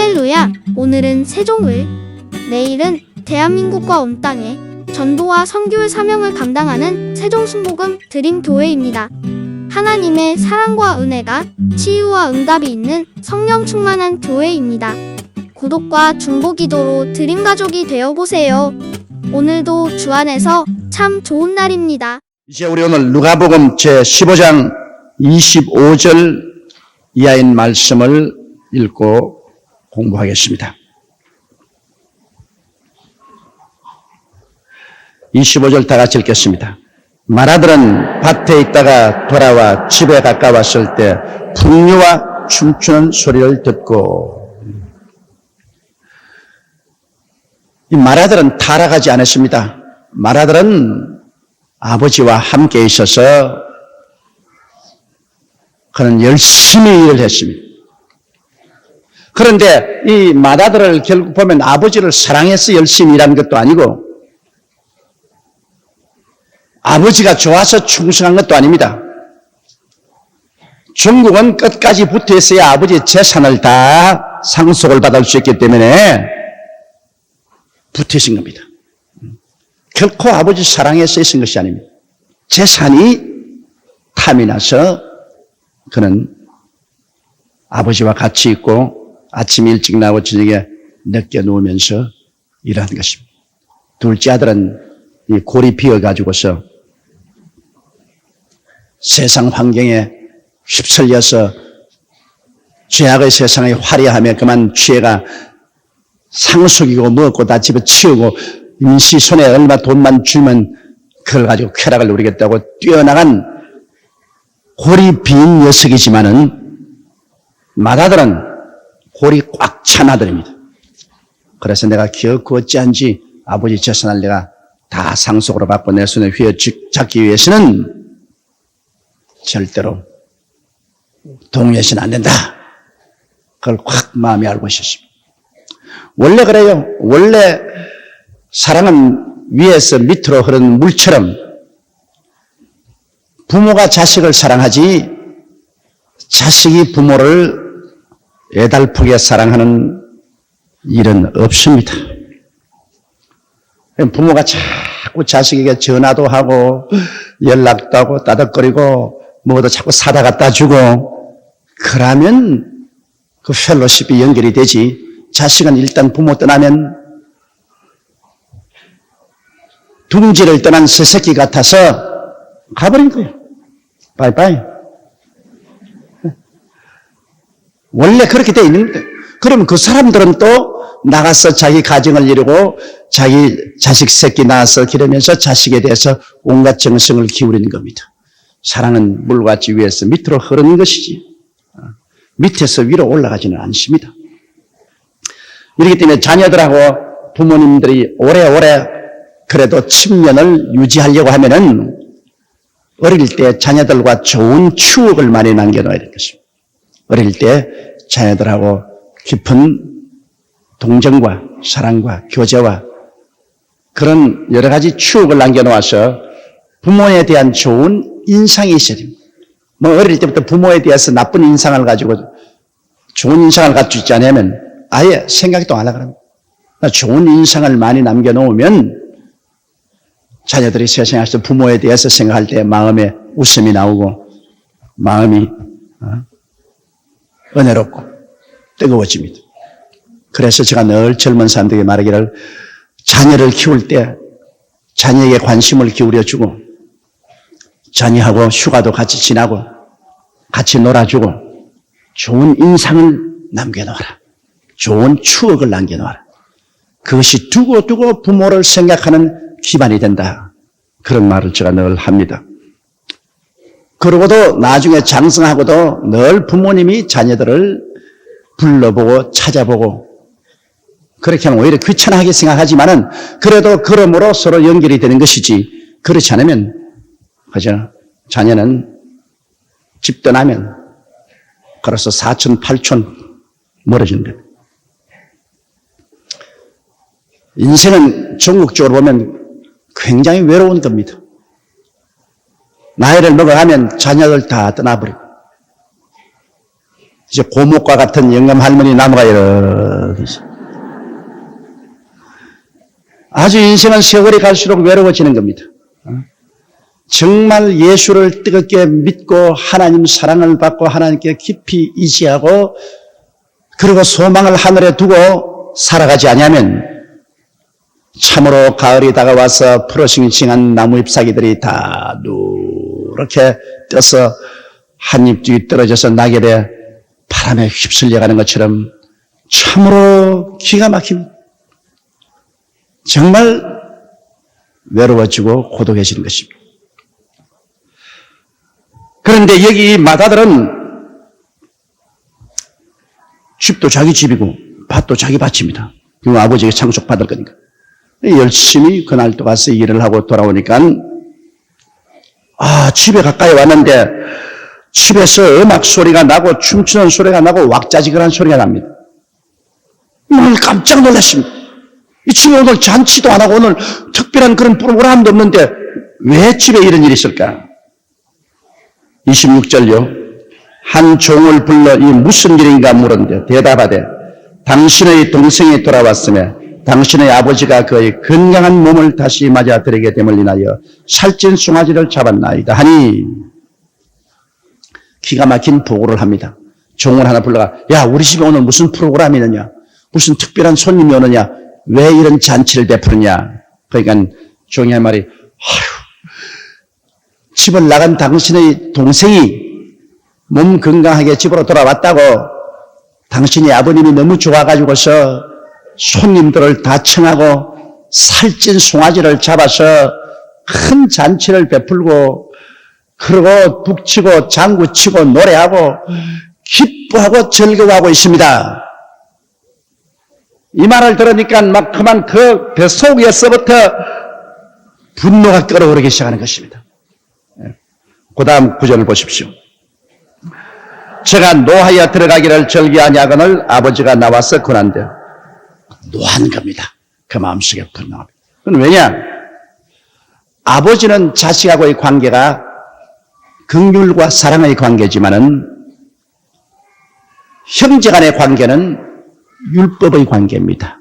할렐루야! 오늘은 세종을, 내일은 대한민국과 온 땅에 전도와 선교의 사명을 감당하는 세종순복음 드림교회입니다. 하나님의 사랑과 은혜가 치유와 응답이 있는 성령 충만한 교회입니다. 구독과 중보기도로 드림가족이 되어보세요. 오늘도 주 안에서 참 좋은 날입니다. 이제 우리 오늘 누가복음 제15장 25절 이하인 말씀을 읽고 공부하겠습니다. 25절 다 같이 읽겠습니다. 마라들은 밭에 있다가 돌아와 집에 가까웠을 때 풍류와 춤추는 소리를 듣고, 이 마라들은 타락하지 않았습니다. 마라들은 아버지와 함께 있어서 그는 열심히 일을 했습니다. 그런데 이 마라들을 결국 보면 아버지를 사랑해서 열심히 일한 것도 아니고 아버지가 좋아서 충성한 것도 아닙니다. 중국은 끝까지 붙어 있어야 아버지의 재산을 다 상속을 받을 수 있기 때문에 붙어 있은 겁니다. 결코 아버지 사랑해서 있은 것이 아닙니다. 재산이 탐이 나서 그는 아버지와 같이 있고 아침 일찍 나오고 저녁에 늦게 누우면서 일하는 것입니다. 둘째 아들은 이 골이 비어가지고서 세상 환경에 휩쓸려서 죄악의 세상의 화려함에 그만 죄가 상속이고 먹고 다 집어치우고 임시 손에 얼마 돈만 주면 그걸 가지고 쾌락을 누리겠다고 뛰어나간 골이 빈 녀석이지만은 마다들은 골이 꽉 찬 아들입니다. 그래서 내가 기어코 어찌한지 아버지 재산을 내가 다 상속으로 받고 내 손에 휘어잡기 위해서는 절대로 동의해서는 안 된다. 그걸 확 마음에 알고 있었습니다. 원래 그래요. 원래 사랑은 위에서 밑으로 흐르는 물처럼 부모가 자식을 사랑하지 자식이 부모를 애달프게 사랑하는 일은 없습니다. 부모가 자꾸 자식에게 전화도 하고 연락도 하고 따덕거리고 뭐도 자꾸 사다 갖다 주고 그러면 그 펠로십이 연결이 되지. 자식은 일단 부모 떠나면 둥지를 떠난 새새끼 같아서 가버린 거예요. 바이바이. 원래 그렇게 돼 있는 거예요. 그러면 그 사람들은 또 나가서 자기 가정을 이루고 자기 자식 새끼 낳아서 기르면서 자식에 대해서 온갖 정성을 기울이는 겁니다. 사랑은 물같이 위에서 밑으로 흐르는 것이지 밑에서 위로 올라가지는 않습니다. 이렇기 때문에 자녀들하고 부모님들이 오래오래 그래도 친면을 유지하려고 하면은 어릴 때 자녀들과 좋은 추억을 많이 남겨놔야 될 것입니다. 어릴 때 자녀들하고 깊은 동정과 사랑과 교제와 그런 여러 가지 추억을 남겨놓아서 부모에 대한 좋은 인상이 있어야 됩니다. 뭐 어릴 때부터 부모에 대해서 나쁜 인상을 가지고 좋은 인상을 갖추지 있지 않으면 아예 생각도 안 하거든요. 좋은 인상을 많이 남겨놓으면 자녀들이 세상에서 부모에 대해서 생각할 때 마음에 웃음이 나오고 마음이 은혜롭고 뜨거워집니다. 그래서 제가 늘 젊은 사람들에게 말하기를 자녀를 키울 때 자녀에게 관심을 기울여주고 자녀하고 휴가도 같이 지나고 같이 놀아주고 좋은 인상을 남겨놓아라. 좋은 추억을 남겨놓아라. 그것이 두고두고 부모를 생각하는 기반이 된다. 그런 말을 제가 늘 합니다. 그러고도 나중에 장성하고도 늘 부모님이 자녀들을 불러보고 찾아보고 그렇게 하면 오히려 귀찮아하게 생각하지만은 그래도 그러므로 서로 연결이 되는 것이지 그렇지 않으면 그죠? 자녀는 집 떠나면 걸어서 4천 8천 멀어진다. 인생은 종국적으로 보면 굉장히 외로운 겁니다. 나이를 먹어가면 자녀들 다 떠나버리고 이제 고목과 같은 영감 할머니 나무가 외로워 계셔. 아주 인생은 세월이 갈수록 외로워지는 겁니다. 정말 예수를 뜨겁게 믿고 하나님 사랑을 받고 하나님께 깊이 의지하고 그리고 소망을 하늘에 두고 살아가지 않으면 참으로 가을이 다가와서 푸르싱싱한 나무 잎사귀들이 다 누렇게 떠서 한 잎 뒤 떨어져서 낙엽에 바람에 휩쓸려가는 것처럼 참으로 기가 막힙니다. 정말 외로워지고 고독해지는 것입니다. 그런데 여기 마다들은 집도 자기 집이고 밭도 자기 밭입니다. 그 아버지에게 상속받을 거니까. 열심히 그날도 가서 일을 하고 돌아오니까 집에 가까이 왔는데 집에서 음악 소리가 나고 춤추는 소리가 나고 왁자지근한 소리가 납니다. 오늘 깜짝 놀랐습니다. 이 집에 오늘 잔치도 안 하고 오늘 특별한 그런 프로그램도 없는데 왜 집에 이런 일이 있을까? 26절요. 한 종을 불러 이 무슨 일인가 물었는데 대답하되 당신의 동생이 돌아왔으며 당신의 아버지가 그의 건강한 몸을 다시 맞아 드리게 됨을 인하여 살찐 송아지를 잡았나이다 하니 기가 막힌 보고를 합니다. 종을 하나 불러가 야 우리 집에 오늘 무슨 프로그램이 있느냐 무슨 특별한 손님이 오느냐 왜 이런 잔치를 베푸느냐. 그러니까 종이 할 말이 집을 나간 당신의 동생이 몸 건강하게 집으로 돌아왔다고 당신이 아버님이 너무 좋아가지고서 손님들을 다 청하고 살찐 송아지를 잡아서 큰 잔치를 베풀고 그러고 북치고 장구치고 노래하고 기뻐하고 즐거워하고 있습니다. 이 말을 들으니까 막 그만 그 뱃속에서부터 분노가 끓어오르기 시작하는 것입니다. 그 다음 구절을 보십시오. 제가 노하여 들어가기를 절기하냐거늘 아버지가 나와서 권한대 노한 겁니다. 그 마음속에 분노합니다. 그건 왜냐? 아버지는 자식하고의 관계가 긍휼과 사랑의 관계지만은 형제 간의 관계는 율법의 관계입니다.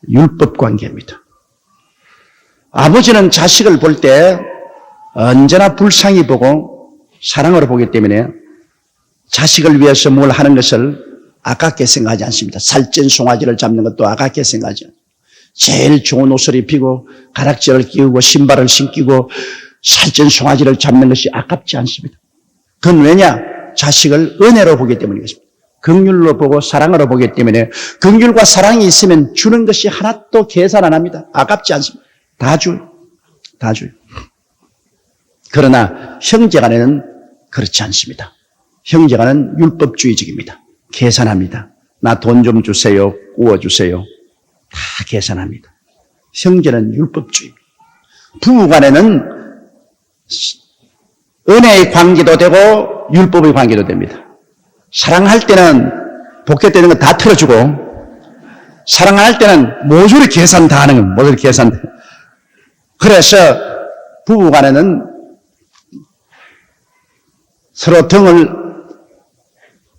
율법 관계입니다. 아버지는 자식을 볼 때 언제나 불쌍히 보고 사랑으로 보기 때문에 자식을 위해서 뭘 하는 것을 아깝게 생각하지 않습니다. 살찐 송아지를 잡는 것도 아깝게 생각하지 않습니다. 제일 좋은 옷을 입히고 가락지를 끼우고 신발을 신기고 살찐 송아지를 잡는 것이 아깝지 않습니다. 그건 왜냐? 자식을 은혜로 보기 때문이겠습니다. 긍휼로 보고 사랑으로 보기 때문에 긍휼과 사랑이 있으면 주는 것이 하나도 계산 안 합니다. 아깝지 않습니다. 다 줘요. 다 줘요. 그러나 형제간에는 그렇지 않습니다. 형제간은 율법주의적입니다. 계산합니다. 나 돈 좀 주세요. 구워주세요. 다 계산합니다. 형제는 율법주의입니다. 부부간에는 은혜의 관계도 되고 율법의 관계도 됩니다. 사랑할 때는 복귀되는 거 다 틀어주고 사랑할 때는 모조리 계산 다 하는 겁니다. 모조리 계산. 그래서 부부간에는 서로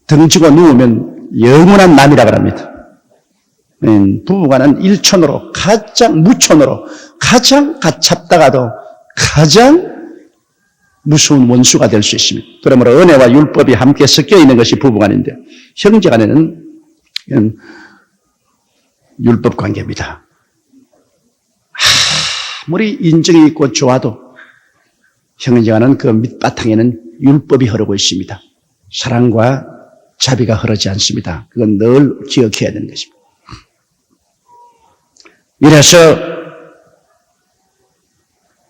등지고 누우면 영원한 남이라고 합니다. 부부간은 일촌으로 가장 무촌으로 가장 가깝다가도 가장 무서운 원수가 될 수 있습니다. 그러므로 은혜와 율법이 함께 섞여 있는 것이 부부간인데 형제간에는 율법 관계입니다. 아무리 인정이 있고 좋아도 형제간은 그 밑바탕에는 율법이 흐르고 있습니다. 사랑과 자비가 흐르지 않습니다. 그건 늘 기억해야 되는 것입니다. 이래서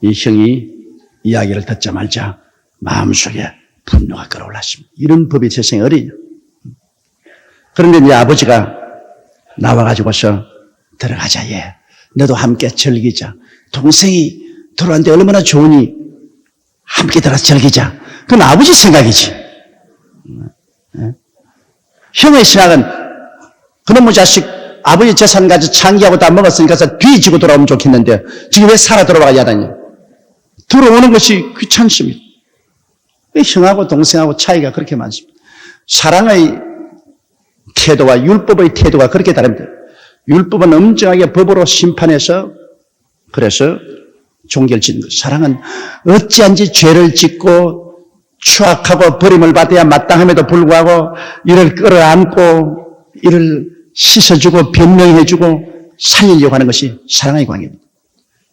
이 형이 이야기를 듣자마자 마음속에 분노가 끌어올랐습니다. 이런 법이 세상에 어리냐. 그런데 이제 아버지가 나와가지고서 들어가자 얘. 너도 함께 즐기자. 동생이 들어왔는데 얼마나 좋으니 함께 들어가서 즐기자. 그건 아버지 생각이지. 형의 생각은 그놈의 자식 아버지 재산 가지고 창기하고 다 먹었으니까 뒤지고 돌아오면 좋겠는데 지금 왜 살아 돌아가야 하다니. 들어오는 것이 귀찮습니다. 형하고 동생하고 차이가 그렇게 많습니다. 사랑의 태도와 율법의 태도가 그렇게 다릅니다. 율법은 엄정하게 법으로 심판해서 그래서 종결 짓는 것. 사랑은 어찌한지 죄를 짓고 추악하고 버림을 받아야 마땅함에도 불구하고 이를 끌어안고 이를 씻어주고 변명해주고 살리려고 하는 것이 사랑의 관계입니다.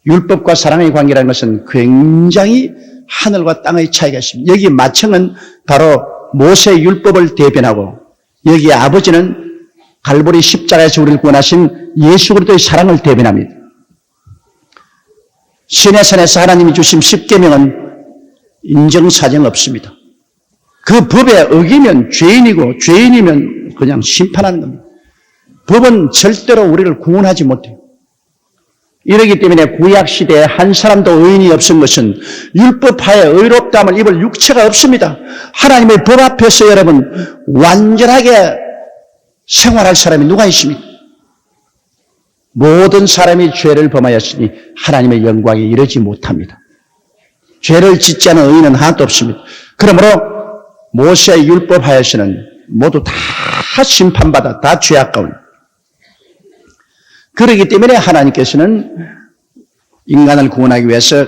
율법과 사랑의 관계라는 것은 굉장히 하늘과 땅의 차이가 있습니다. 여기 마청은 바로 모세의 율법을 대변하고 여기 아버지는 갈보리 십자가에서 우리를 구원하신 예수 그리스도의 사랑을 대변합니다. 시내산에서 하나님이 주신 십계명은 인정사정 없습니다. 그 법에 어기면 죄인이고 죄인이면 그냥 심판하는 겁니다. 법은 절대로 우리를 구원하지 못해요. 이러기 때문에 구약시대에 한 사람도 의인이 없은 것은 율법하에 의롭다함을 입을 육체가 없습니다. 하나님의 법 앞에서 여러분 완전하게 생활할 사람이 누가 있습니까? 모든 사람이 죄를 범하였으니 하나님의 영광에 이르지 못합니다. 죄를 짓지 않은 의인은 하나도 없습니다. 그러므로 모세의 율법하에서는 모두 다 심판받아 다 죄악가운. 그렇기 때문에 하나님께서는 인간을 구원하기 위해서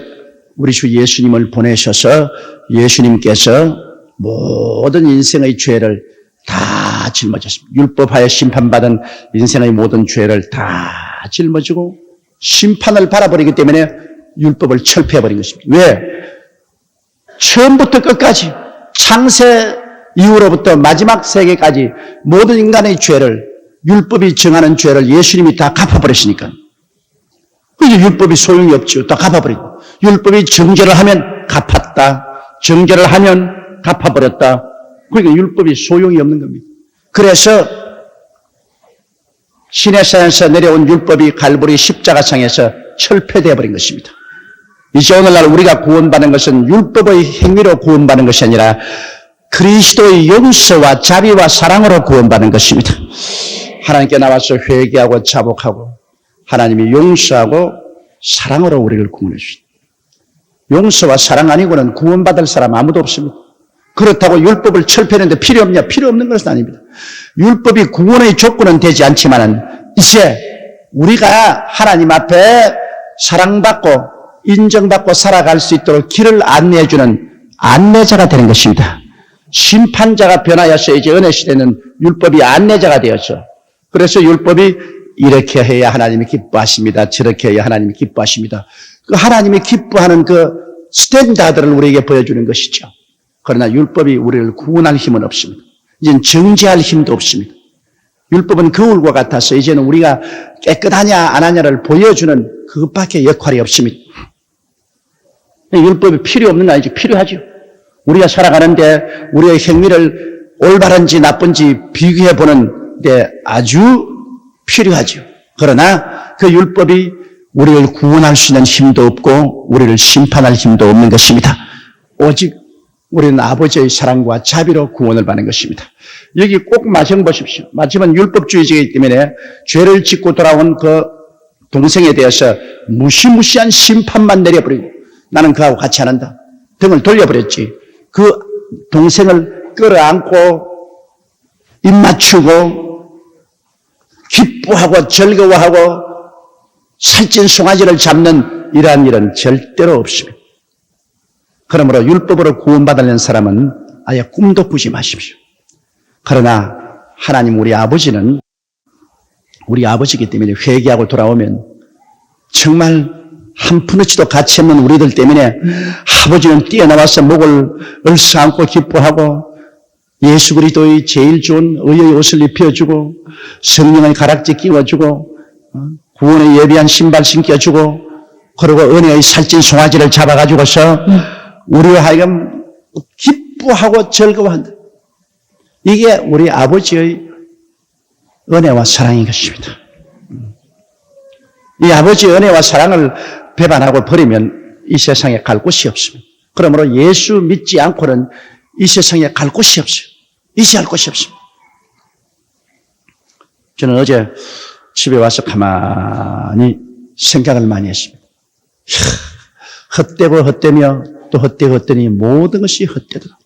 우리 주 예수님을 보내셔서 예수님께서 모든 인생의 죄를 다 짊어졌습니다. 율법하에 심판받은 인생의 모든 죄를 다 짊어지고 심판을 바라버리기 때문에 율법을 철폐해버린 것입니다. 왜? 처음부터 끝까지 창세 이후로부터 마지막 세계까지 모든 인간의 죄를 율법이 정하는 죄를 예수님이 다 갚아버렸으니까. 이제 율법이 소용이 없죠. 다 갚아버리고. 율법이 정죄를 하면 갚았다. 정죄를 하면 갚아버렸다. 그러니까 율법이 소용이 없는 겁니다. 그래서 시내산에서 내려온 율법이 갈보리 십자가상에서 철폐되어 버린 것입니다. 이제 오늘날 우리가 구원받는 것은 율법의 행위로 구원받는 것이 아니라 그리스도의 용서와 자비와 사랑으로 구원받는 것입니다. 하나님께 나와서 회개하고 자복하고 하나님이 용서하고 사랑으로 우리를 구원해 주십니다. 용서와 사랑 아니고는 구원받을 사람 아무도 없습니다. 그렇다고 율법을 철폐하는데 필요 없냐? 필요 없는 것은 아닙니다. 율법이 구원의 조건은 되지 않지만은 이제 우리가 하나님 앞에 사랑받고 인정받고 살아갈 수 있도록 길을 안내해 주는 안내자가 되는 것입니다. 심판자가 변하여서 이제 은혜 시대는 율법이 안내자가 되었죠. 그래서 율법이 이렇게 해야 하나님이 기뻐하십니다. 저렇게 해야 하나님이 기뻐하십니다. 그 하나님이 기뻐하는 그 스탠다드를 우리에게 보여주는 것이죠. 그러나 율법이 우리를 구원할 힘은 없습니다. 이제는 정죄할 힘도 없습니다. 율법은 거울과 같아서 이제는 우리가 깨끗하냐 안 하냐를 보여주는 그것밖에 역할이 없습니다. 율법이 필요 없는 거 아니죠. 필요하죠. 우리가 살아가는데 우리의 행위를 올바른지 나쁜지 비교해 보는 데 아주 필요하죠. 그러나 그 율법이 우리를 구원할 수 있는 힘도 없고 우리를 심판할 힘도 없는 것입니다. 오직 우리는 아버지의 사랑과 자비로 구원을 받는 것입니다. 여기 꼭 마정 보십시오. 마침은 율법주의자이기 때문에 죄를 짓고 돌아온 그 동생에 대해서 무시무시한 심판만 내려버리고 나는 그하고 같이 안 한다. 등을 돌려버렸지. 그 동생을 끌어안고 입 맞추고 기뻐하고 즐거워하고 살찐 송아지를 잡는 이러한 일은 절대로 없습니다. 그러므로 율법으로 구원받으려는 사람은 아예 꿈도 꾸지 마십시오. 그러나 하나님 우리 아버지는 우리 아버지이기 때문에 회개하고 돌아오면 정말 한 푼어치도 가치 없는 우리들 때문에 아버지는 뛰어나와서 목을 얼싸안고 기뻐하고 예수 그리스도의 제일 좋은 의의 옷을 입혀주고 성령의 가락지 끼워주고 구원의 예비한 신발 신겨주고 그리고 은혜의 살찐 송아지를 잡아가지고서 우리와 하여금 기뻐하고 즐거워한다. 이게 우리 아버지의 은혜와 사랑인 것입니다. 이 아버지의 은혜와 사랑을 배반하고 버리면 이 세상에 갈 곳이 없습니다. 그러므로 예수 믿지 않고는 이 세상에 갈 곳이 없어요. 이지할 곳이 없습니다. 저는 어제 집에 와서 가만히 생각을 많이 했습니다. 헛되고 헛되며 또 헛되고 헛되니 모든 것이 헛되더라.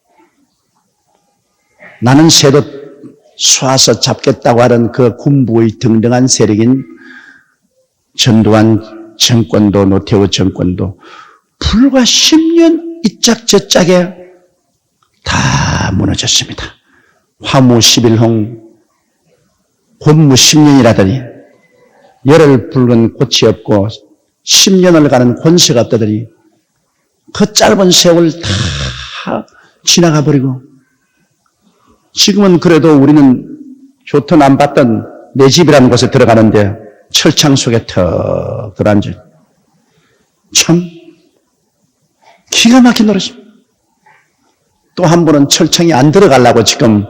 나는 새도 쏴서 잡겠다고 하는 그 군부의 등등한 세력인 전두환 정권도 노태우 정권도 불과 10년 이짝저짝에 다 무너졌습니다. 화무 11홍 권무 10년이라더니 열흘 붉은 꽃이 없고 10년을 가는 권세가 없다더니 그 짧은 세월 다 지나가 버리고 지금은 그래도 우리는 좋던 안 봤던 내 집이라는 곳에 들어가는데 철창 속에 턱 들어앉아. 참 기가 막힌 노릇입니다. 또 한 분은 철창에 안 들어가려고 지금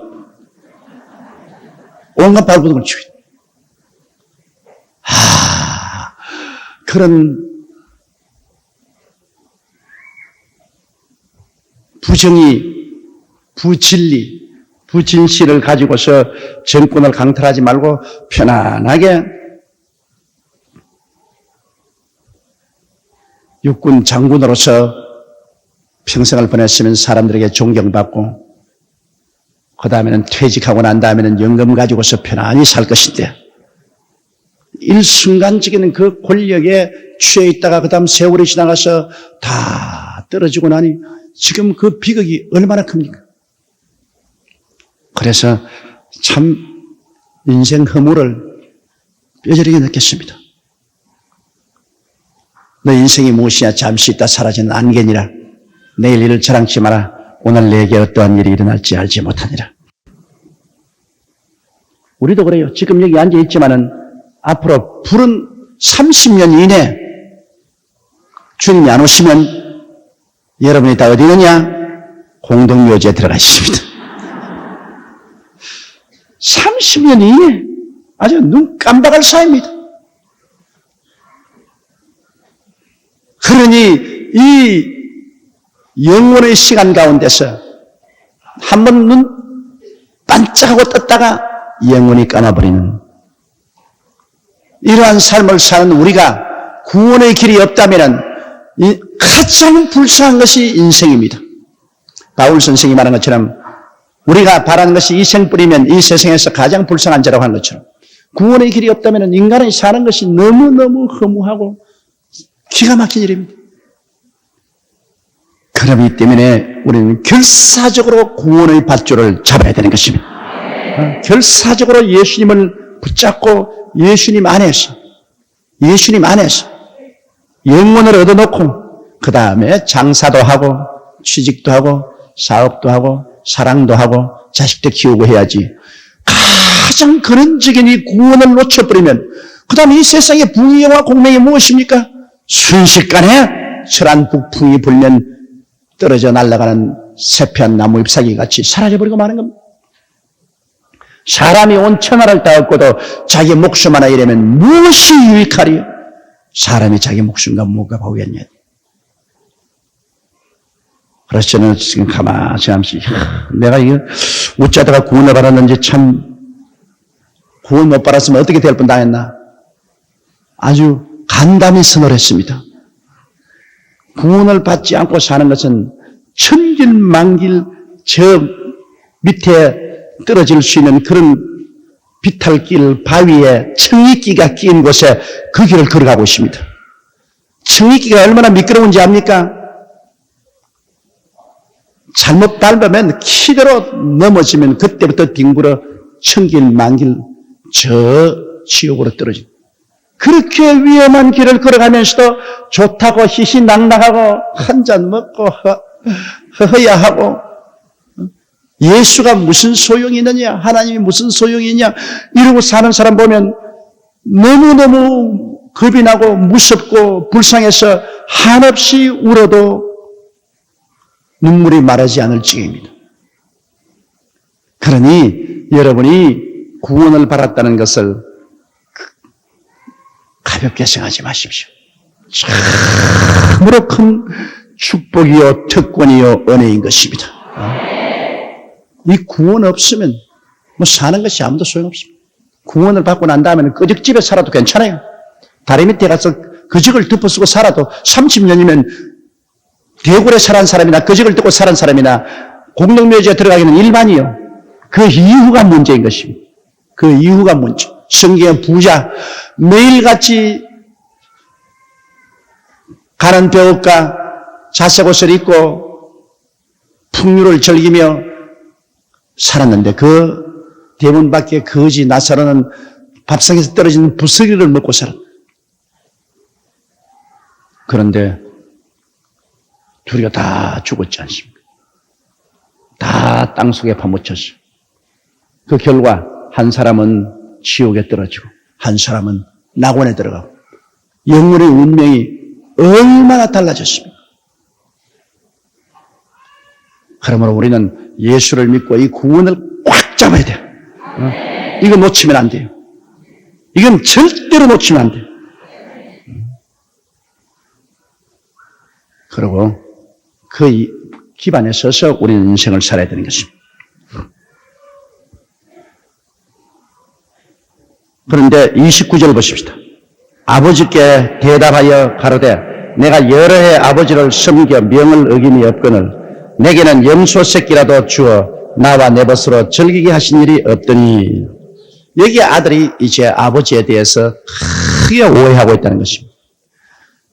온갖 발버둥을 치고 있다. 그런 부정의, 부진리, 부진실을 가지고서 정권을 강탈하지 말고 편안하게 육군 장군으로서 평생을 보냈으면 사람들에게 존경받고 그 다음에는 퇴직하고 난 다음에는 연금 가지고서 편안히 살 것인데 일순간적인 그 권력에 취해 있다가 그 다음 세월이 지나가서 다 떨어지고 나니 지금 그 비극이 얼마나 큽니까? 그래서 참 인생 허물을 뼈저리게 느꼈습니다. 너 인생이 무엇이냐 잠시 있다 사라지는 안개니라. 내일 일을 자랑치 마라. 오늘 내게 어떠한 일이 일어날지 알지 못하니라. 우리도 그래요. 지금 여기 앉아 있지만은 앞으로 불은 30년 이내 주님이 안 오시면 여러분이 다 어디 있느냐? 공동묘지에 들어가 있습니다. 30년 이내 아주 눈 깜박할 사이입니다. 그러니 이 영원의 시간 가운데서 한번 눈 반짝하고 떴다가 영원히 감아버리는 이러한 삶을 사는 우리가 구원의 길이 없다면 가장 불쌍한 것이 인생입니다. 바울 선생이 말한 것처럼 우리가 바라는 것이 이 생뿐이면 이 세상에서 가장 불쌍한 자라고 하는 것처럼 구원의 길이 없다면 인간이 사는 것이 너무너무 허무하고 기가 막힌 일입니다. 그렇기 때문에 우리는 결사적으로 구원의 밧줄을 잡아야 되는 것입니다. 결사적으로 예수님을 붙잡고 예수님 안에서 영혼을 얻어놓고 그 다음에 장사도 하고 취직도 하고 사업도 하고 사랑도 하고 자식도 키우고 해야지. 가장 근원적인 이 구원을 놓쳐버리면 그 다음에 이 세상의 부귀영화 공명이 무엇입니까? 순식간에 철한 북풍이 불면 떨어져 날아가는 세피한 나무 잎사귀 같이 사라져버리고 마는 겁니다. 사람이 온 천하를 다 얻고도 자기 목숨 하나 잃으면 무엇이 유익하리요? 사람이 자기 목숨과 뭐가 바우겠냐. 그래서 저는 지금 가만히 잠시 내가 이거 어쩌다가 구원을 받았는지 참 구원 못 받았으면 어떻게 될 뻔당했나. 아주 간담이 선언했습니다. 구원을 받지 않고 사는 것은 천길만길 저 밑에 떨어질 수 있는 그런 비탈길 바위에 청이끼가 끼인 곳에 그 길을 걸어가고 있습니다. 청이끼가 얼마나 미끄러운지 압니까? 잘못 밟으면 키대로 넘어지면 그때부터 뒹굴어 천길만길 저 지옥으로 떨어집니다. 그렇게 위험한 길을 걸어가면서도 좋다고 희희낙낙하고 한 잔 먹고 허허야하고 예수가 무슨 소용이 있느냐, 하나님이 무슨 소용이 있냐 이러고 사는 사람 보면 너무너무 겁이 나고 무섭고 불쌍해서 한없이 울어도 눈물이 마르지 않을 지경입니다. 그러니 여러분이 구원을 받았다는 것을 가볍게 생각하지 마십시오. 참으로 큰 축복이요, 특권이요, 은혜인 것입니다. 이 구원 없으면 뭐 사는 것이 아무도 소용없습니다. 구원을 받고 난 다음에는 끄적집에 살아도 괜찮아요. 다리 밑에 가서 끄적을 덮어쓰고 살아도 30년이면 대궐에 살은 사람이나 끄적을 덮고 살은 사람이나 공동묘지에 들어가기는 일반이요. 그 이후가 문제인 것입니다. 그 이후가 문제. 성경의 부자, 매일같이 가는 벼옷과 자색옷을 입고 풍류를 즐기며 살았는데 그 대문 밖에 거지 나사로는 밥상에서 떨어지는 부스러기를 먹고 살았다. 그런데 둘이가 다 죽었지 않습니까? 다 땅속에 파묻혔어요. 그 결과 한 사람은 지옥에 떨어지고 한 사람은 낙원에 들어가고 영혼의 운명이 얼마나 달라졌습니까? 그러므로 우리는 예수를 믿고 이 구원을 꽉 잡아야 돼요. 이거 놓치면 안 돼요. 이건 절대로 놓치면 안 돼요. 그리고 그 기반에 서서 우리는 인생을 살아야 되는 것입니다. 그런데 29절 보십시다. 아버지께 대답하여 가로되 내가 여러 해 아버지를 섬겨 명을 어김이 없거늘 내게는 염소 새끼라도 주어 나와 내 벗으로 즐기게 하신 일이 없더니 여기 아들이 이제 아버지에 대해서 크게 오해하고 있다는 것입니다.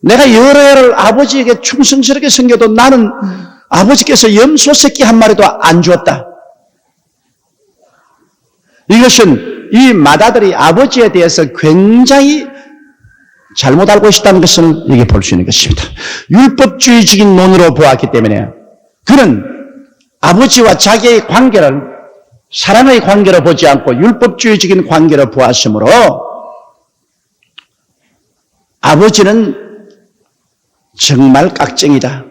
내가 여러 해를 아버지에게 충성스럽게 섬겨도 나는 아버지께서 염소 새끼 한 마리도 안 주었다. 이것은 이 맏아들이 아버지에 대해서 굉장히 잘못 알고 있다는 것을 여기 볼 수 있는 것입니다. 율법주의적인 논으로 보았기 때문에 그는 아버지와 자기의 관계를 사랑의 관계로 보지 않고 율법주의적인 관계로 보았으므로 아버지는 정말 깍쟁이다.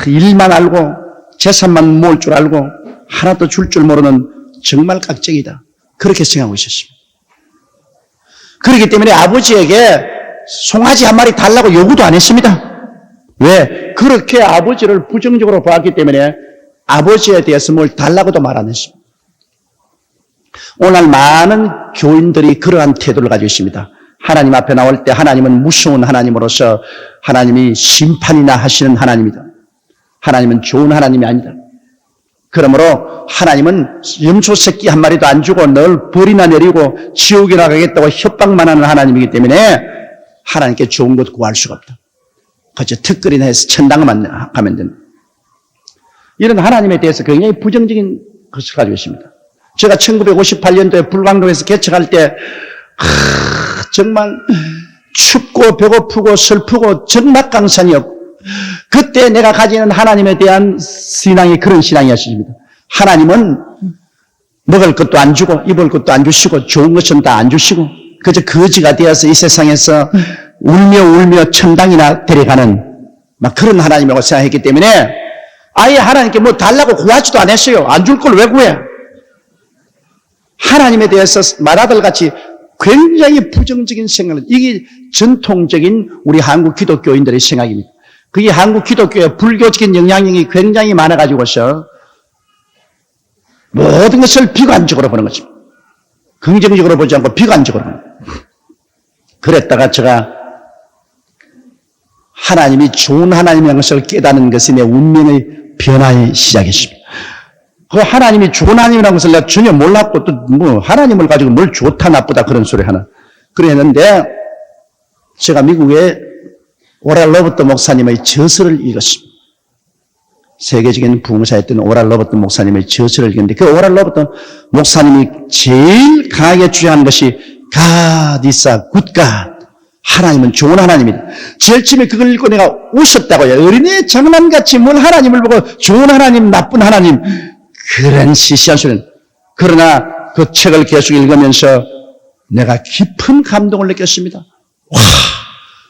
일만 알고 재산만 모을 줄 알고 하나도 줄 줄 모르는 정말 깍쟁이다. 그렇게 생각하고 있었습니다. 그렇기 때문에 아버지에게 송아지 한 마리 달라고 요구도 안 했습니다. 왜? 그렇게 아버지를 부정적으로 보았기 때문에 아버지에 대해서 뭘 달라고도 말 안 했습니다. 오늘 많은 교인들이 그러한 태도를 가지고 있습니다. 하나님 앞에 나올 때 하나님은 무서운 하나님으로서 하나님이 심판이나 하시는 하나님이다. 하나님은 좋은 하나님이 아니다. 그러므로 하나님은 염소 새끼 한 마리도 안 주고 널 벌이나 내리고 지옥에 나가겠다고 협박만 하는 하나님이기 때문에 하나님께 좋은 것 구할 수가 없다. 그저 특거리나 해서 천당만 가면 된다. 이런 하나님에 대해서 굉장히 부정적인 것을 가지고 있습니다. 제가 1958년도에 불광동에서 개척할 때 정말 춥고 배고프고 슬프고 적막강산이었고 그때 내가 가지는 하나님에 대한 신앙이 그런 신앙이었습니다. 하나님은 먹을 것도 안 주고 입을 것도 안 주시고 좋은 것은 다 안 주시고 그저 거지가 되어서 이 세상에서 울며 천당이나 데려가는 막 그런 하나님이라고 생각했기 때문에 아예 하나님께 뭐 달라고 구하지도 않았어요. 안 줄 걸 왜 구해? 하나님에 대해서 맏아들같이 굉장히 부정적인 생각을, 이게 전통적인 우리 한국 기독교인들의 생각입니다. 그게 한국 기독교의 불교적인 영향력이 굉장히 많아가지고서 모든 것을 비관적으로 보는 것입니다. 긍정적으로 보지 않고 비관적으로 보는 거예요. 그랬다가 제가 하나님이 좋은 하나님이라는 것을 깨닫는 것이 내 운명의 변화의 시작이었습니다. 그 하나님이 좋은 하나님이라는 것을 내가 전혀 몰랐고 또 뭐 하나님을 가지고 뭘 좋다 나쁘다 그런 소리 하나. 그랬는데 제가 미국에 오랄 로버트 목사님의 저서를 읽었습니다. 세계적인 부흥사였던 오랄 로버트 목사님의 저서를 읽었는데 그 오랄 로버트 목사님이 제일 강하게 주장하는 것이 God is a good God. 하나님은 좋은 하나님이다. 제일 처음에 그걸 읽고 내가 웃었다고요. 어린애 장난같이 뭘 하나님을 보고 좋은 하나님, 나쁜 하나님 그런 시시한 소리는. 그러나 그 책을 계속 읽으면서 내가 깊은 감동을 느꼈습니다. 와,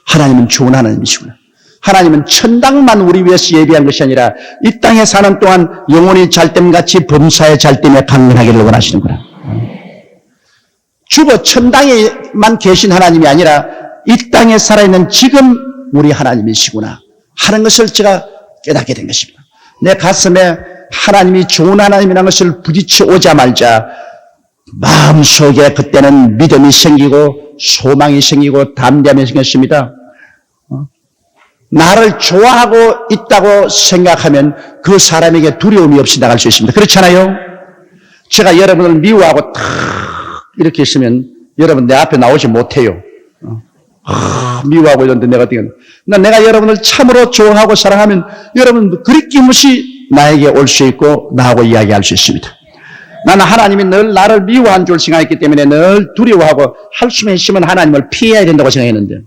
하나님은 좋은 하나님이시구나. 하나님은 천당만 우리 위해서 예비한 것이 아니라 이 땅에 사는 동안 영혼이 잘됨같이 범사에 잘됨에 강건하기를 원하시는구나. 죽어 천당에만 계신 하나님이 아니라 이 땅에 살아있는 지금 우리 하나님이시구나 하는 것을 제가 깨닫게 된 것입니다. 내 가슴에 하나님이 좋은 하나님이라는 것을 부딪혀 오자마자 마음속에 그때는 믿음이 생기고 소망이 생기고 담대함이 생겼습니다. 나를 좋아하고 있다고 생각하면 그 사람에게 두려움이 없이 나갈 수 있습니다. 그렇잖아요? 제가 여러분을 미워하고 탁 이렇게 있으면 여러분 내 앞에 나오지 못해요. 미워하고 이런데 내가 여러분을 참으로 좋아하고 사랑하면 여러분 그리 끼무시 나에게 올 수 있고 나하고 이야기할 수 있습니다. 나는 하나님이 늘 나를 미워한 줄 생각했기 때문에 늘 두려워하고 할 수만 있으면 하나님을 피해야 된다고 생각했는데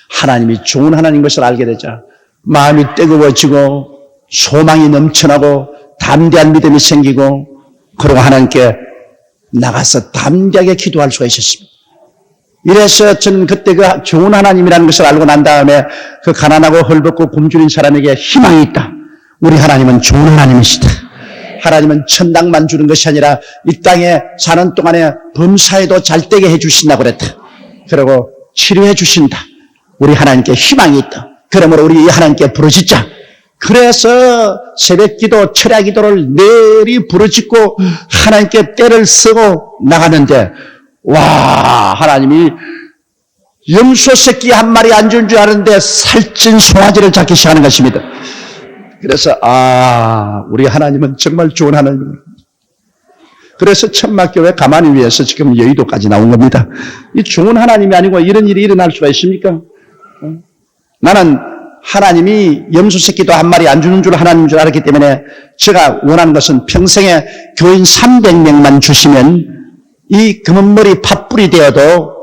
하나님이 좋은 하나님인 것을 알게 되자 마음이 뜨거워지고 소망이 넘쳐나고 담대한 믿음이 생기고 그리고 하나님께 나가서 담대하게 기도할 수가 있었습니다. 이래서 저는 그때 그 좋은 하나님이라는 것을 알고 난 다음에 그 가난하고 헐벗고 굶주린 사람에게 희망이 있다. 우리 하나님은 좋은 하나님이시다. 하나님은 천당만 주는 것이 아니라 이 땅에 사는 동안에 범사에도 잘되게 해주신다고 그랬다. 그리고 치료해 주신다. 우리 하나님께 희망이 있다. 그러므로 우리 하나님께 부르짖자. 그래서 새벽기도, 철야기도를 내리 부르짖고 하나님께 때를 쓰고 나가는데 와, 하나님이 염소 새끼 한 마리 안 준 줄 아는데 살찐 송아지를 잡기 시작하는 것입니다. 그래서 우리 하나님은 정말 좋은 하나님입니다. 그래서 천막교회 가만히 위해서 지금 여의도까지 나온 겁니다. 이 좋은 하나님이 아니고 이런 일이 일어날 수가 있습니까? 나는 하나님이 염소 새끼도 한 마리 안 주는 줄 하나님인 줄 알았기 때문에 제가 원하는 것은 평생에 교인 300명만 주시면 이 금은머리 팥불이 되어도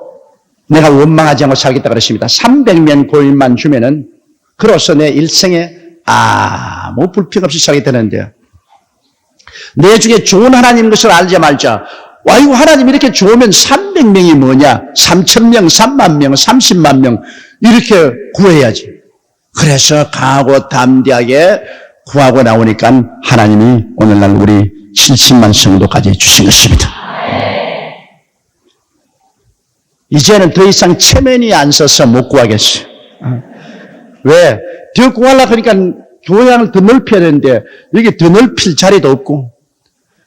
내가 원망하지 않고 살겠다 그랬습니다. 300명 교인만 주면은 그로써 내 일생에 아무 불평 없이 살겠다는데요. 내 중에 좋은 하나님 것을 알자 말자. 와, 이거 하나님 이렇게 좋으면 300명이 뭐냐? 3,000명, 3만 명, 30만 명 이렇게 구해야지. 그래서 강하고 담대하게 구하고 나오니까 하나님이 오늘날 우리 70만 성도까지 주신 것입니다. 이제는 더 이상 체면이 안 서서 못 구하겠어요. 왜? 더 구하려고 하니까 교회당을 더 넓혀야 되는데 여기 더 넓힐 자리도 없고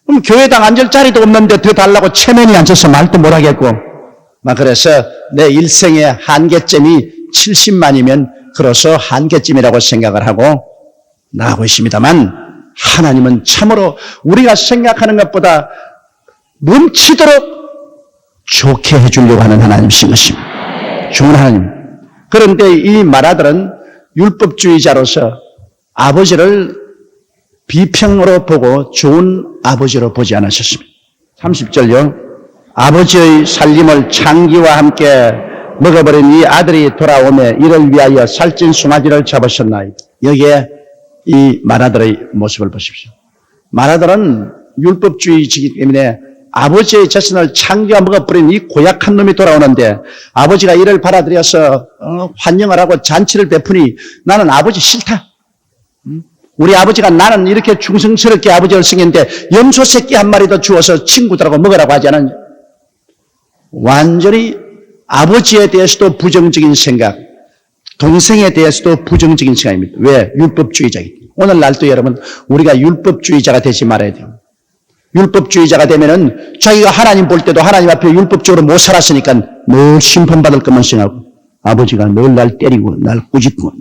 그럼 교회당 앉을 자리도 없는데 더 달라고 체면이 안 서서 말도 못 하겠고 그래서 내 일생의 한계점이 70만이면 그래서 한계점이라고 생각을 하고 나가고 있습니다만 하나님은 참으로 우리가 생각하는 것보다 넘치도록 좋게 해주려고 하는 하나님이신 것입니다. 좋은 하나님. 그런데 이 마라들은 율법주의자로서 아버지를 비평으로 보고 좋은 아버지로 보지 않으셨습니다. 30절요. 아버지의 살림을 창기와 함께 먹어버린 이 아들이 돌아오매 이를 위하여 살찐 송아지를 잡으셨나이다. 여기에 이 마라들의 모습을 보십시오. 마라들은 율법주의이기 때문에 아버지의 자신을 창기와 먹어버린 이 고약한 놈이 돌아오는데 아버지가 이를 받아들여서 환영을 하고 잔치를 베푸니 나는 아버지 싫다. 우리 아버지가 나는 이렇게 충성스럽게 아버지를 승했는데 염소 새끼 한 마리 더 주어서 친구들하고 먹으라고 하지 않았냐. 완전히 아버지에 대해서도 부정적인 생각, 동생에 대해서도 부정적인 생각입니다. 왜? 율법주의자이기 때문에. 오늘날도 여러분 우리가 율법주의자가 되지 말아야 돼요. 율법주의자가 되면은 자기가 하나님 볼 때도 하나님 앞에 율법적으로 못 살았으니까 늘 심판받을 것만 생각하고 아버지가 늘 날 때리고 날 꾸짖고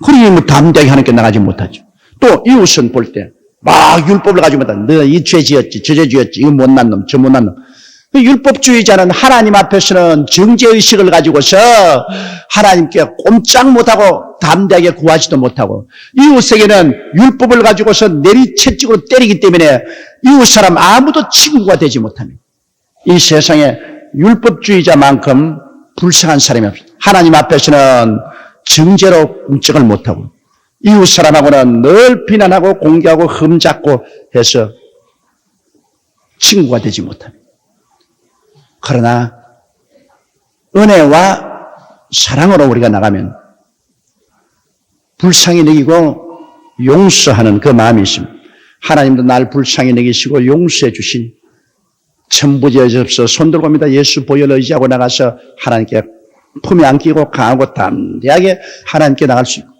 그러니 뭐 담대하게 하나님께 나가지 못하죠. 또 이웃은 볼 때 막 율법을 가지고 있다. 너 이 죄 지었지, 저 죄 지었지, 이거 못난 놈, 저 못난 놈. 율법주의자는 하나님 앞에서는 정죄의식을 가지고서 하나님께 꼼짝 못하고 담대하게 구하지도 못하고 이웃에게는 율법을 가지고서 내리채찍으로 때리기 때문에 이웃 사람 아무도 친구가 되지 못합니다. 이 세상에 율법주의자만큼 불쌍한 사람이 없습니다. 하나님 앞에서는 정죄로 꼼짝을 못하고 이웃 사람하고는 늘 비난하고 공개하고 흠잡고 해서 친구가 되지 못합니다. 그러나 은혜와 사랑으로 우리가 나가면 불쌍히 여기고 용서하는 그 마음이 있습니다. 하나님도 날 불쌍히 여기시고 용서해 주신 천부지에서 손들고 합니다. 예수 보혈을 의지하고 나가서 하나님께 품에 안기고 강하고 담대하게 하나님께 나갈 수 있고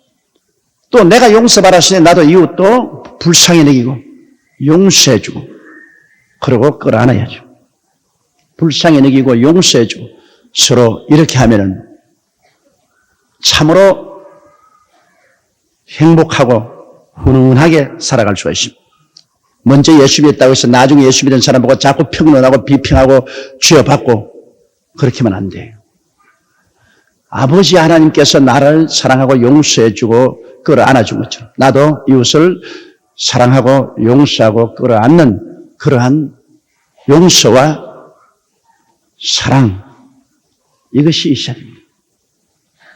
또 내가 용서받았으니 나도 이웃도 불쌍히 여기고 용서해 주고 그러고 끌어안아야죠. 불쌍히 여기고 용서해주고 서로 이렇게 하면은 참으로 행복하고 훈훈하게 살아갈 수가 있습니다. 먼저 예수 믿었다고 해서 나중에 예수 믿은 사람 보고 자꾸 평론하고 비평하고 쥐어받고 그렇게만 안 돼요. 아버지 하나님께서 나를 사랑하고 용서해주고 끌어안아준 것처럼 나도 이웃을 사랑하고 용서하고 끌어안는 그러한 용서와 사랑, 이것이 있어야 됩니다.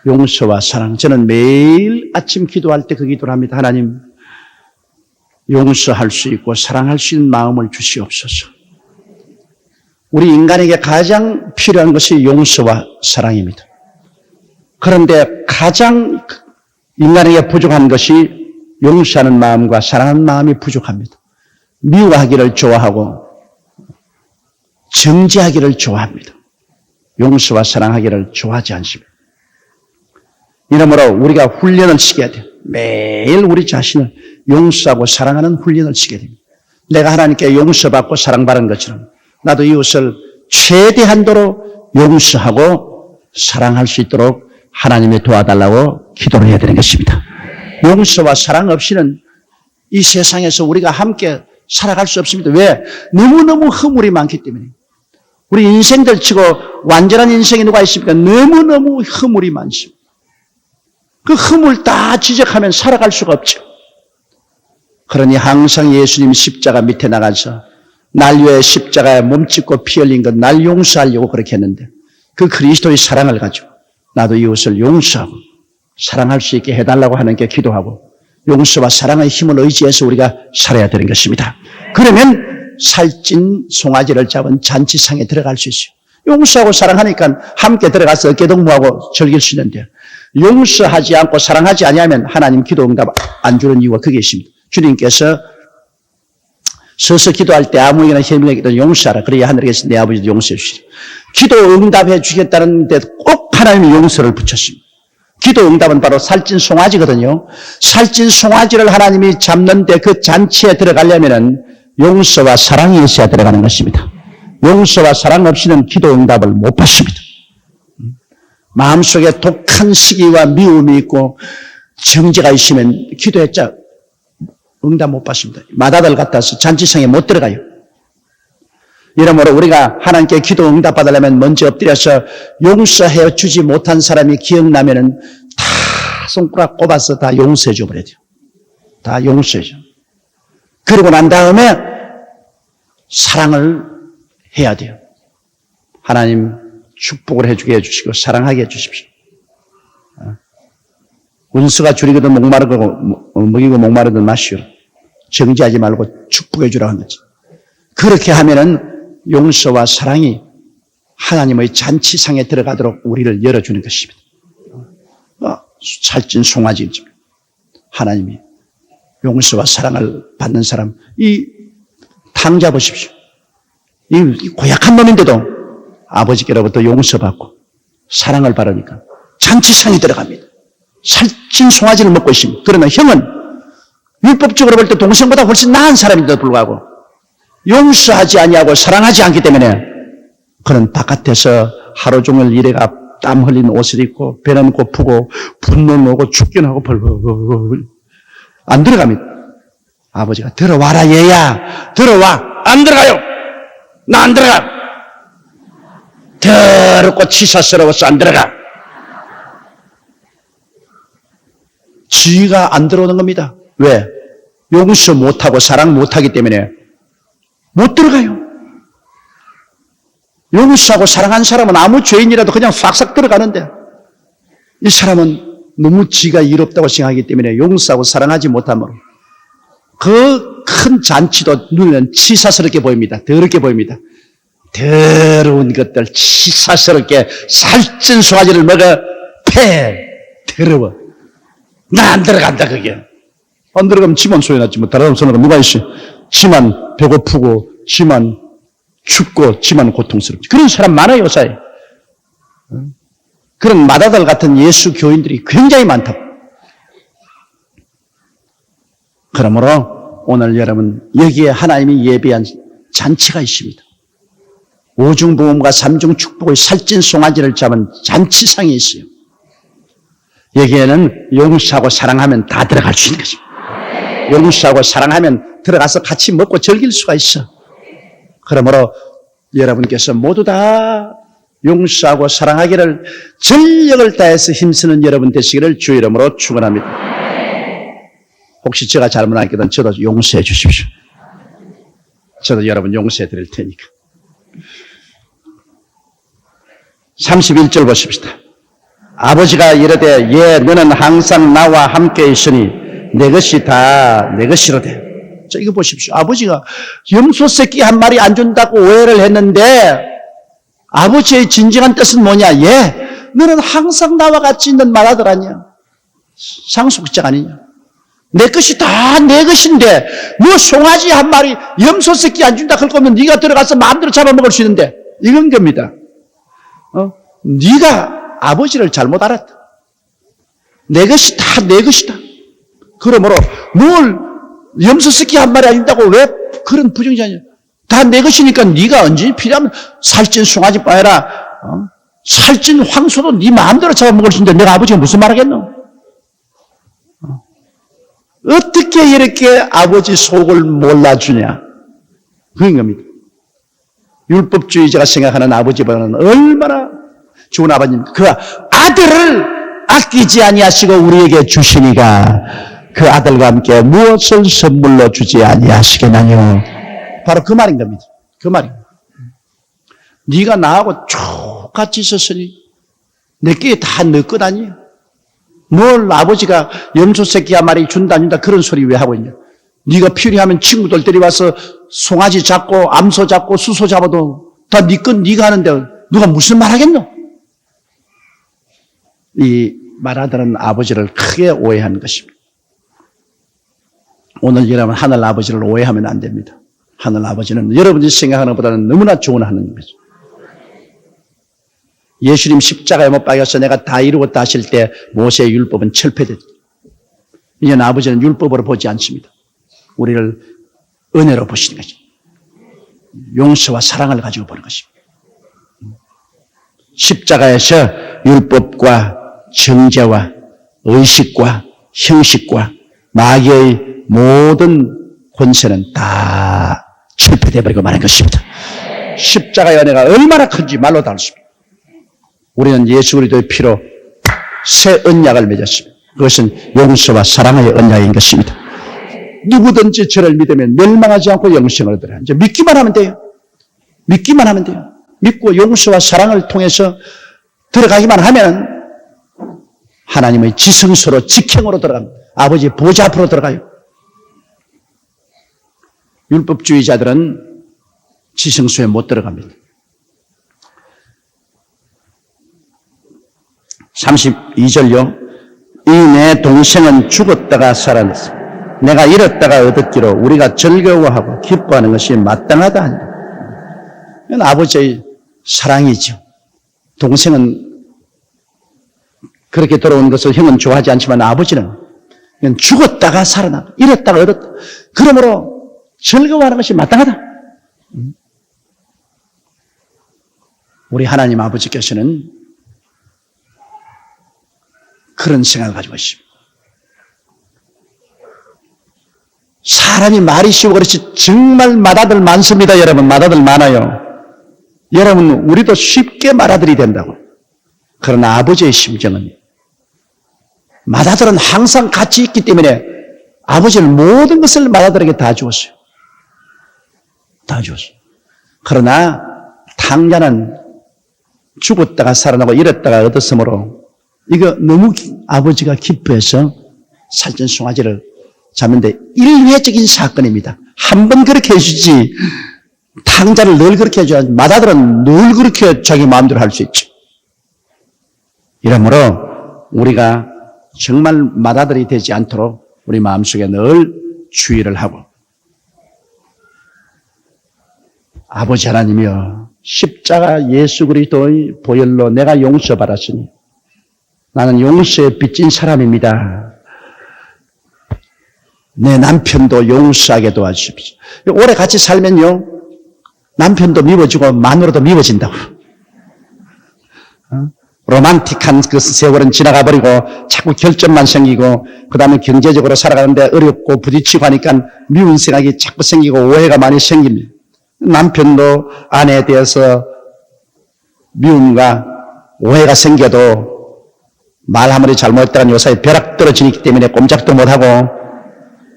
용서와 사랑. 저는 매일 아침 기도할 때 그 기도를 합니다. 하나님, 용서할 수 있고 사랑할 수 있는 마음을 주시옵소서. 우리 인간에게 가장 필요한 것이 용서와 사랑입니다. 그런데 가장 인간에게 부족한 것이 용서하는 마음과 사랑하는 마음이 부족합니다. 미워하기를 좋아하고 정죄하기를 좋아합니다. 용서와 사랑하기를 좋아하지 않습니다. 이러므로 우리가 훈련을 시켜야 돼요. 매일 우리 자신을 용서하고 사랑하는 훈련을 시켜야 됩니다. 내가 하나님께 용서받고 사랑받은 것처럼 나도 이웃을 최대한도로 용서하고 사랑할 수 있도록 하나님이 도와달라고 기도를 해야 되는 것입니다. 용서와 사랑 없이는 이 세상에서 우리가 함께 살아갈 수 없습니다. 왜? 너무너무 허물이 많기 때문에. 우리 인생들 치고 완전한 인생이 누가 있습니까? 너무너무 허물이 많습니다. 그 허물 다 지적하면 살아갈 수가 없죠. 그러니 항상 예수님 십자가 밑에 나가서 날 위해 십자가에 몸짓고 피 흘린 것 날 용서하려고 그렇게 했는데 그 그리스도의 사랑을 가지고 나도 이웃을 용서하고 사랑할 수 있게 해달라고 하나님께 기도하고 용서와 사랑의 힘을 의지해서 우리가 살아야 되는 것입니다. 그러면 살찐 송아지를 잡은 잔치상에 들어갈 수 있어요. 용서하고 사랑하니까 함께 들어가서 어깨동무하고 즐길 수 있는데 용서하지 않고 사랑하지 아니하면 하나님 기도 응답 안 주는 이유가 그게 있습니다. 주님께서 서서 기도할 때 아무에게나 혐의하기도 용서하라. 그래야 하늘에서 내 아버지도 용서해 주시리. 기도 응답해 주겠다는 데 꼭 하나님이 용서를 붙였습니다. 기도 응답은 바로 살찐 송아지거든요. 살찐 송아지를 하나님이 잡는데 그 잔치에 들어가려면은 용서와 사랑이 있어야 들어가는 것입니다. 용서와 사랑 없이는 기도 응답을 못 받습니다. 마음속에 독한 시기와 미움이 있고 정죄가 있으면 기도했자 응답 못 받습니다. 마다들 같아서 잔치상에 못 들어가요. 이러므로 우리가 하나님께 기도 응답 받으려면 먼저 엎드려서 용서해 주지 못한 사람이 기억나면은 다 손가락 꼽아서 다 용서해 줘 버려야 돼요. 다 용서해 줘. 그러고 난 다음에 사랑을 해야 돼요. 하나님 축복을 해주게 해주시고 사랑하게 해주십시오. 운수가 줄이거든 목마르고 먹이고 목마르든 마시오. 정지하지 말고 축복해 주라고 하는 거지. 그렇게 하면은 용서와 사랑이 하나님의 잔치상에 들어가도록 우리를 열어주는 것입니다. 살찐 송아지 하나님이 용서와 사랑을 받는 사람 이 탕자 보십시오. 이 고약한 놈인데도 아버지께로부터 용서받고 사랑을 받으니까 잔치상에 들어갑니다. 살찐 송아지를 먹고 있습니다. 그러나 형은 율법적으로 볼 때 동생보다 훨씬 나은 사람인데도 불구하고 용서하지 아니하고 사랑하지 않기 때문에 그는 바깥에서 하루 종일 일해가 땀 흘린 옷을 입고 배는 고프고 분노는 오고 죽긴 하고 벌벌 안 들어갑니다. 아버지가 들어와라 얘야 들어와. 안 들어가요. 나 안 들어가. 더럽고 치사스러워서 안 들어가. 지가 안 들어오는 겁니다. 왜? 용서 못하고 사랑 못하기 때문에 못 들어가요. 용서하고 사랑한 사람은 아무 죄인이라도 그냥 싹싹 들어가는데 이 사람은 너무 지가 이롭다고 생각하기 때문에 용서하고 사랑하지 못함으로 그 큰 잔치도 눈에는 치사스럽게 보입니다. 더럽게 보입니다. 더러운 것들 치사스럽게 살찐 송아지를 먹어 패 더러워. 나 안 들어간다 그게. 안 들어가면 지만 소리났지 뭐 다른 소리가 누가 있어. 지만 배고프고 지만 춥고 지만 고통스럽지. 그런 사람 많아요 요사에. 그런 마다들 같은 예수 교인들이 굉장히 많다고. 그러므로 오늘 여러분 여기에 하나님이 예비한 잔치가 있습니다. 오중보험과 삼중축복의 살찐 송아지를 잡은 잔치상이 있어요. 여기에는 용서하고 사랑하면 다 들어갈 수 있는 것입니다. 용서하고 사랑하면 들어가서 같이 먹고 즐길 수가 있어. 그러므로 여러분께서 모두 다 용서하고 사랑하기를 전력을 다해서 힘쓰는 여러분 되시기를 주 이름으로 축원합니다. 혹시 제가 잘못하거든 저도 용서해 주십시오. 저도 여러분 용서해 드릴 테니까. 31절 보십시다. 아버지가 이르되 예 너는 항상 나와 함께 있으니 내 것이 다 내 것이로되. 자 이거 보십시오. 아버지가 염소 새끼 한 마리 안 준다고 오해를 했는데 아버지의 진정한 뜻은 뭐냐? 예 너는 항상 나와 같이 있는 맏아들 아니야. 상속자 아니냐. 내 것이 다 내 것인데 뭐 송아지 한 마리 염소 새끼 안 준다 그럴 거면 네가 들어가서 마음대로 잡아먹을 수 있는데 이건 겁니다. 네가 아버지를 잘못 알았다. 내 것이 다 내 것이다. 그러므로 뭘 염소 새끼 한 마리 안 준다고 왜 그런 부정자냐. 다 내 것이니까 네가 언제 필요하면 살찐 송아지 빠해라. 살찐 황소도 네 마음대로 잡아먹을 수 있는데 내가 아버지가 무슨 말 하겠노? 어떻게 이렇게 아버지 속을 몰라주냐? 그런 겁니다. 율법주의자가 생각하는 아버지보다는 얼마나 좋은 아버님. 그 아들을 아끼지 아니하시고 우리에게 주시니까 그 아들과 함께 무엇을 선물로 주지 아니하시겠나요? 바로 그 말인 겁니다. 그 말입니다. 네가 나하고 쭉 같이 있었으니 내게 다 너 것 아니야. 뭘 아버지가 염소 새끼 한 마리 준다 안 준다 그런 소리 왜 하고 있냐. 네가 필요하면 친구들끼리 와서 송아지 잡고 암소 잡고 수소 잡아도 다 네 건 네가 하는데 누가 무슨 말 하겠노? 이 맏아들은 아버지를 크게 오해한 것입니다. 오늘 여러분 하늘 아버지를 오해하면 안 됩니다. 하늘 아버지는 여러분이 생각하는 것보다는 너무나 좋은 하나님이죠. 예수님 십자가에 못 박여서 내가 다 이루었다 하실 때 모세의 율법은 철폐됐다. 이제는 아버지는 율법으로 보지 않습니다. 우리를 은혜로 보시는 거죠. 용서와 사랑을 가지고 보는 것입니다. 십자가에서 율법과 정죄와 의식과 형식과 마귀의 모든 권세는 다 철폐되어 버리고 마는 것입니다. 십자가의 은혜가 얼마나 큰지 말로 다 알 수 없습니다. 우리는 예수 그리스도의 피로 새 언약을 맺었습니다. 그것은 용서와 사랑의 언약인 것입니다. 누구든지 저를 믿으면 멸망하지 않고 영생을 얻으라. 이제 믿기만 하면 돼요. 믿기만 하면 돼요. 믿고 용서와 사랑을 통해서 들어가기만 하면 하나님의 지성소로 직행으로 들어갑니다. 아버지 보좌 앞으로 들어가요. 율법주의자들은 지성소에 못 들어갑니다. 32절요. 이 내 동생은 죽었다가 살아났어. 내가 잃었다가 얻었기로 우리가 즐거워하고 기뻐하는 것이 마땅하다. 이건 아버지의 사랑이죠. 동생은 그렇게 돌아온 것을 형은 좋아하지 않지만 아버지는 죽었다가 살아나, 잃었다가 얻었다. 그러므로 즐거워하는 것이 마땅하다. 우리 하나님 아버지께서는 그런 생각을 가지고 있습니다. 사람이 말이 쉬워 그렇지 정말 맏아들 많습니다. 여러분 맏아들 많아요. 여러분 우리도 쉽게 맏아들이 된다고. 그러나 아버지의 심정은 맏아들은 항상 같이 있기 때문에 아버지는 모든 것을 맏아들에게 다 주었어요. 다 주었어요. 그러나 탕자는 죽었다가 살아나고 잃었다가 얻었으므로 이거 너무 아버지가 기뻐해서 살찐 송아지를 잡는데 일회적인 사건입니다. 한 번 그렇게 해주지 탕자를 늘 그렇게 해줘야지 맏아들은 늘 그렇게 자기 마음대로 할 수 있죠. 이러므로 우리가 정말 맏아들이 되지 않도록 우리 마음속에 늘 주의를 하고 아버지 하나님이여 십자가 예수 그리스도의 보혈로 내가 용서받았으니 나는 용서에 빚진 사람입니다. 내 남편도 용서하게 도와주십시오. 오래 같이 살면요 남편도 미워지고 마누라도 미워진다고. 로man틱한 그 세월은 지나가 버리고 자꾸 결점만 생기고 그 다음에 경제적으로 살아가는데 어렵고 부딪히고 하니까 미운 생각이 자꾸 생기고 오해가 많이 생깁니다. 남편도 아내에 대해서 미움과 오해가 생겨도 말 한마디 잘못했다가 요사이 벼락 떨어지기 때문에 꼼짝도 못하고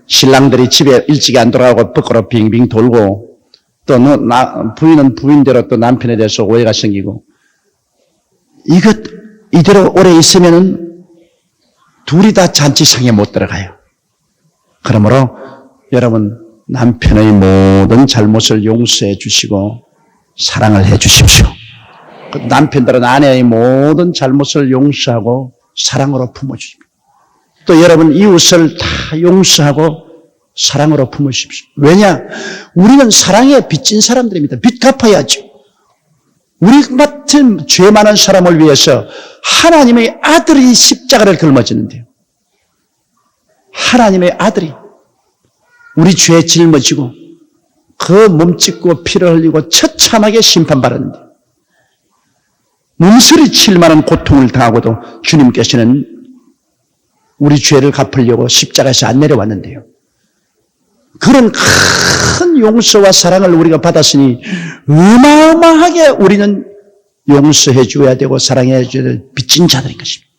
신랑들이 집에 일찍 안 돌아가고 밖으로 빙빙 돌고 또 부인은 부인대로 또 남편에 대해서 오해가 생기고 이대로 오래 있으면은 둘이 다 잔치상에 못 들어가요. 그러므로 여러분 남편의 모든 잘못을 용서해 주시고 사랑을 해 주십시오. 남편들은 아내의 모든 잘못을 용서하고 사랑으로 품어주십시오. 또 여러분 이웃을 다 용서하고 사랑으로 품으십시오. 왜냐? 우리는 사랑에 빚진 사람들입니다. 빚 갚아야죠. 우리 같은 죄 많은 사람을 위해서 하나님의 아들이 십자가를 짊어지는데요. 하나님의 아들이 우리 죄에 짊어지고 그 몸짓고 피를 흘리고 처참하게 심판받았는데 문서리 칠 만한 고통을 당하고도 주님께서는 우리 죄를 갚으려고 십자가에서 안 내려왔는데요. 그런 큰 용서와 사랑을 우리가 받았으니 어마어마하게 우리는 용서해 줘야 되고 사랑해 줘야 될 빚진 자들인 것입니다.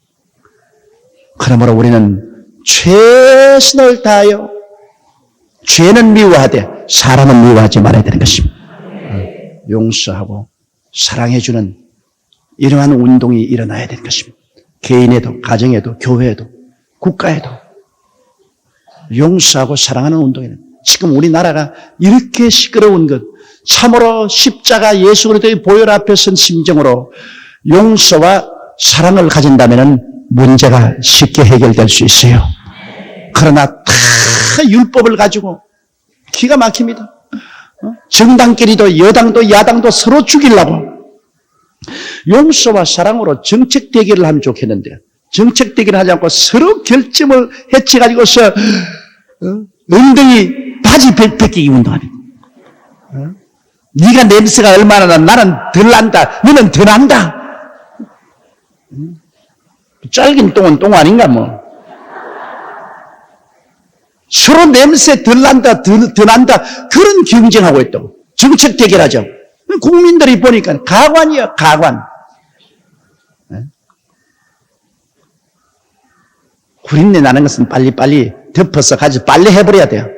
그러므로 우리는 최선을 다하여 죄는 미워하되 사람은 미워하지 말아야 되는 것입니다. 용서하고 사랑해 주는 이러한 운동이 일어나야 되는 것입니다. 개인에도 가정에도 교회에도 국가에도 용서하고 사랑하는 운동에는 지금 우리나라가 이렇게 시끄러운 것 참으로 십자가 예수 그리스도의 보혈 앞에 선 심정으로 용서와 사랑을 가진다면 문제가 쉽게 해결될 수 있어요. 그러나 다 율법을 가지고 기가 막힙니다. 정당끼리도 여당도 야당도 서로 죽이려고 용서와 사랑으로 정책 대결을 하면 좋겠는데 정책 대결을 하지 않고 서로 결점을 해치가지고서 엉덩이 바지 벗기기 운동합니다. 네가 냄새가 얼마나 나 나는 덜 난다 너는 더 난다. 짧은 똥은 똥 아닌가 뭐. 서로 냄새 덜 난다 더 난다 그런 경쟁하고 있다고. 정책 대결하죠. 국민들이 보니까 가관이야 가관. 구린내 나는 것은 빨리빨리 덮어서 가지 빨리 해버려야 돼요.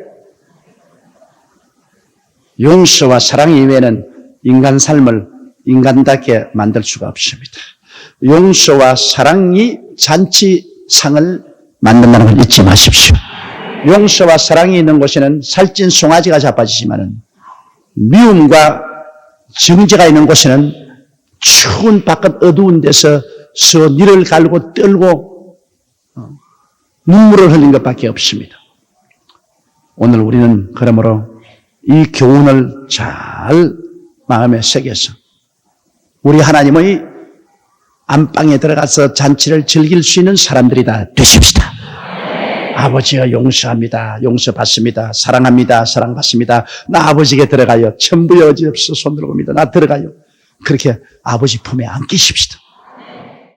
용서와 사랑 이외에는 인간 삶을 인간답게 만들 수가 없습니다. 용서와 사랑이 잔치상을 만든다는 걸 잊지 마십시오. 용서와 사랑이 있는 곳에는 살찐 송아지가 자빠지지만은 미움과 정죄가 있는 곳에는 추운 바깥 어두운 데서 니를 갈고 떨고 눈물을 흘린 것밖에 없습니다. 오늘 우리는 그러므로 이 교훈을 잘 마음에 새겨서 우리 하나님의 안방에 들어가서 잔치를 즐길 수 있는 사람들이 다 되십시다. 아버지여 용서합니다. 용서받습니다. 사랑합니다. 사랑받습니다. 나 아버지에게 들어가요. 천부여 어지없어 손 들어봅니다. 나 들어가요. 그렇게 아버지 품에 안기십시다.